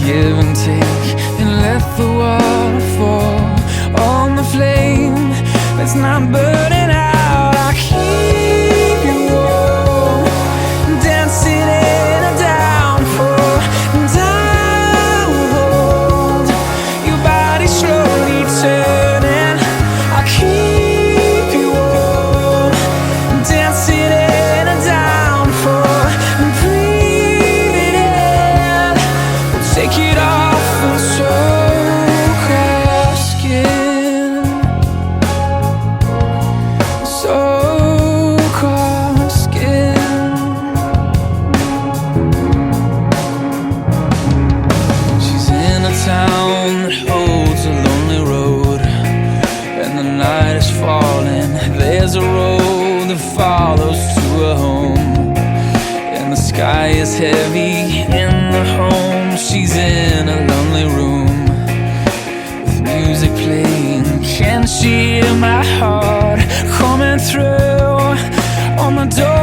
give and take, and let the water fall on the flame that's not burning out. I keep you warm, dancing in a downpour, and I will hold your body slowly turning. I keep you warm, dancing in a downpour, and breathe it in. We'll take it off and soak our skin, soak our skin. She's in a town that holds a lonely road, and the night is falling. There's a road that follows to a home, and the sky is heavy in the home. She's in a lonely room with music playing. Can she hear my heart coming through on the door?